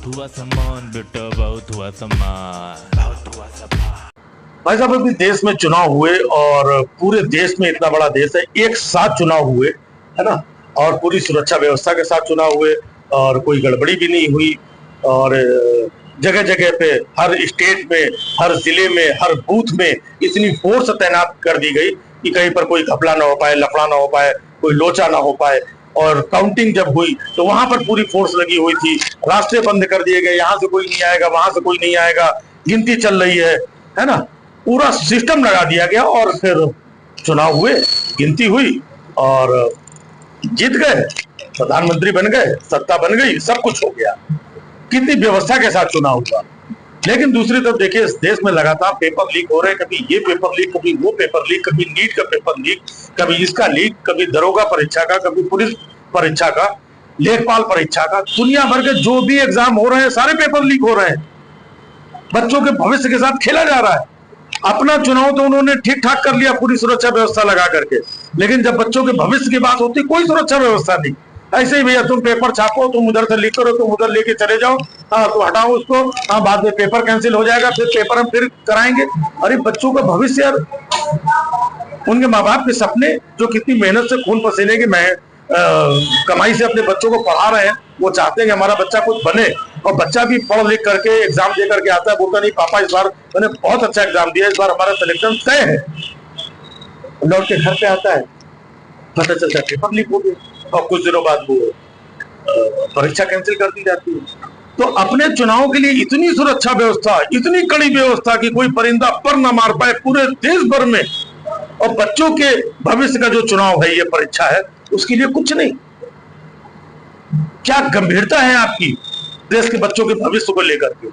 बहुत हुआ सम्मान बेटा, बहुत हुआ सम्मान, बहुत हुआ सम्मान। भाई साहब, अभी देश में चुनाव हुए और पूरे देश में इतना बड़ा देश है, एक साथ चुनाव हुए, है ना। और पूरी सुरक्षा व्यवस्था के साथ चुनाव हुए और कोई गड़बड़ी भी नहीं हुई। और जगह जगह पे, हर स्टेट में, हर जिले में, हर बूथ में इतनी फोर्स तैनात कर दी गई कि कहीं पर कोई घपला ना हो पाए, लफड़ा ना हो पाए, कोई लोचा ना हो पाए। और काउंटिंग जब हुई तो वहां पर पूरी फोर्स लगी हुई थी। रास्ते बंद कर दिए गए, यहाँ से कोई नहीं आएगा, वहां से कोई नहीं आएगा, गिनती चल रही है ना। पूरा सिस्टम लगा दिया गया और फिर चुनाव हुए, गिनती हुई और जीत गए, प्रधानमंत्री बन गए, सत्ता बन गई, सब कुछ हो गया। कितनी व्यवस्था के साथ चुनाव हुआ। लेकिन दूसरी तरफ देखिए, इस देश में लगातार पेपर लीक हो रहे हैं। कभी ये पेपर लीक, कभी वो पेपर लीक, कभी नीट का पेपर लीक, कभी इसका लीक, कभी दरोगा परीक्षा का, कभी पुलिस परीक्षा का, लेखपाल परीक्षा का। दुनिया भर के जो भी एग्जाम हो रहे हैं, सारे पेपर लीक हो रहे हैं। बच्चों के भविष्य के साथ खेला जा रहा है। अपना चुनाव तो उन्होंने ठीक ठाक कर लिया पूरी सुरक्षा व्यवस्था लगा करके, लेकिन जब बच्चों के भविष्य की बात होती, कोई सुरक्षा व्यवस्था नहीं। ऐसे ही भैया, तुम पेपर छापो, तुम उधर से लीक करो, तुम उधर लेके चले जाओ, हाँ तो हटाओ उसको, हाँ बाद में पेपर कैंसिल हो जाएगा, फिर पेपर हम फिर कराएंगे। अरे बच्चों का भविष्य यार, उनके माँ बाप के सपने, जो कितनी मेहनत से खून पसीने की कमाई से अपने बच्चों को पढ़ा रहे हैं, वो चाहते हैं कि हमारा बच्चा कुछ बने। और बच्चा भी पढ़ लिख करके एग्जाम दे करके आता है, बोलता नहीं पापा इस बार मैंने बहुत अच्छा एग्जाम दिया, इस बार हमारा सिलेक्शन तय है। लौट के घर पे आता है, पता चलता है पेपर लीक हो गया और कुछ दिनों बाद वो परीक्षा कैंसिल कर दी जाती है। तो अपने चुनाव के लिए इतनी सुरक्षा व्यवस्था, इतनी कड़ी व्यवस्था कि कोई परिंदा पर न मार पाए पूरे देश भर में, और बच्चों के भविष्य का जो चुनाव है, ये परीक्षा है, उसके लिए कुछ नहीं। क्या गंभीरता है आपकी देश के बच्चों के भविष्य को लेकर के?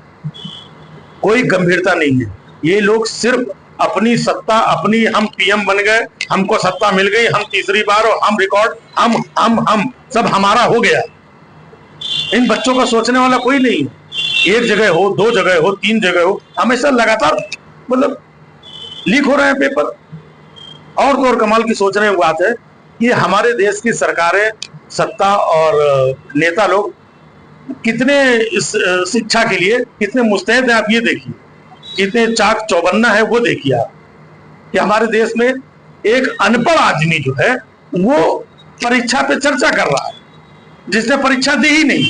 कोई गंभीरता नहीं है। ये लोग सिर्फ अपनी सत्ता, अपनी, हम पीएम बन गए, हमको सत्ता मिल गई, हम तीसरी बार, और हम रिकॉर्ड, हम सब हमारा हो गया। इन बच्चों का सोचने वाला कोई नहीं है। एक जगह हो, दो जगह हो, तीन जगह हो, हमेशा लगातार मतलब लीक हो रहे हैं पेपर। और तो और कमाल की सोचने की बात है, ये हमारे देश की सरकारें, सत्ता और नेता लोग कितने इस शिक्षा के लिए कितने मुस्तैद हैं, आप ये देखिए। कितने चाक चौबन्ना है, वो देखिए आप, कि हमारे देश में एक अनपढ़ आदमी जो है, वो परीक्षा पे चर्चा कर रहा है। जिसने परीक्षा दी ही नहीं,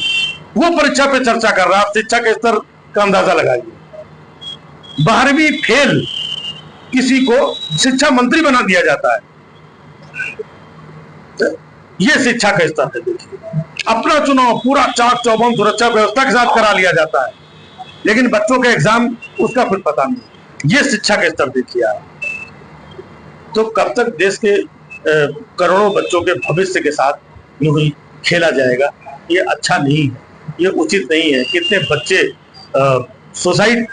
वो परीक्षा पे चर्चा कर रहा है। आप शिक्षा के स्तर का अंदाजा लगाइए। 12वीं फेल किसी को शिक्षा मंत्री बना दिया जाता है। ये शिक्षा का स्तर है। देखिए, अपना चुनाव पूरा चाक चौबंद सुरक्षा व्यवस्था के साथ करा लिया जाता है, लेकिन बच्चों के एग्जाम, उसका कुछ पता नहीं। ये शिक्षा का स्तर देखिए आप। तो कब तक देश के करोड़ों बच्चों के भविष्य के साथ यूं ही खेला जाएगा? ये अच्छा नहीं है, ये उचित नहीं है। कितने बच्चे सुसाइड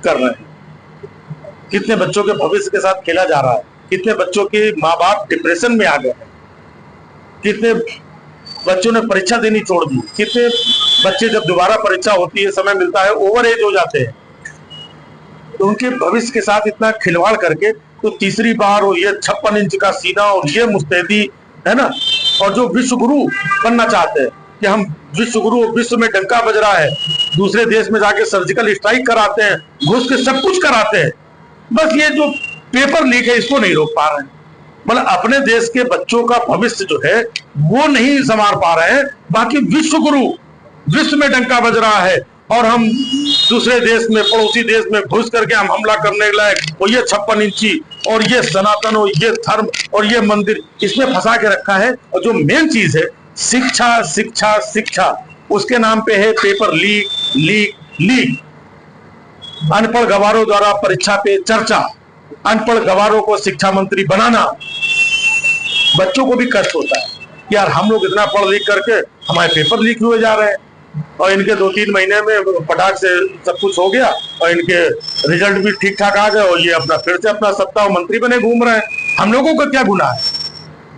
कर रहे हैं, कितने बच्चों के भविष्य के साथ खेला जा रहा है, कितने बच्चों के माँ बाप डिप्रेशन में आ गए हैं, कितने बच्चों ने परीक्षा देनी छोड़ दी, कितने बच्चे जब दोबारा परीक्षा होती है, समय मिलता है, ओवर एज हो जाते हैं। तो उनके भविष्य के साथ इतना खिलवाड़ करके, तो तीसरी बार, और ये 56 इंच का सीना, और ये मुस्तैदी, है ना। और जो विश्व गुरु बनना चाहते हैं कि हम विश्व गुरु, विश्व में डंका बज रहा है, दूसरे देश में जाके सर्जिकल स्ट्राइक कराते हैं, घुस के सब कुछ कराते हैं। बस ये जो पेपर लीक है, इसको नहीं रोक पा रहे हैं। मतलब अपने देश के बच्चों का भविष्य जो है, वो नहीं संवार पा रहे हैं। बाकी विश्व गुरु, विश्व में डंका बज रहा है, और हम दूसरे देश में, पड़ोसी देश में घुस करके हम हमला करने के लायक, और ये 56 इंची, और ये सनातन, और ये धर्म, और ये मंदिर, इसमें फंसा के रखा है। और जो मेन चीज है, शिक्षा शिक्षा शिक्षा, उसके नाम पे है पेपर लीक लीक लीक। अनपढ़ गवारों द्वारा परीक्षा पे चर्चा, अनपढ़ गवारों को शिक्षा मंत्री बनाना। बच्चों को भी कष्ट होता है कि यार, हम लोग इतना पढ़ लिख करके हमारे पेपर लीक हुए जा रहे हैं, और इनके 2-3 महीने में पटाख से सब कुछ हो गया, और इनके रिजल्ट भी ठीक ठाक आ गए, और ये अपना फिर से अपना सत्ता और मंत्री बने घूम रहे हैं। हम लोगों का क्या गुनाह है?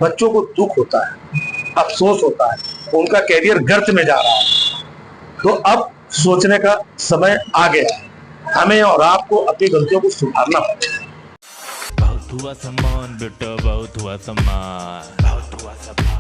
बच्चों को दुख होता है, अफसोस होता है, उनका कैरियर गर्त में जा रहा है। तो अब सोचने का समय आ गया है। हमें और आपको अपनी गलतियों को सुधारना पड़ेगा। बहुत हुआ सम्मान बेटा, बहुत हुआ सम्मान, बहुत हुआ सम्मान।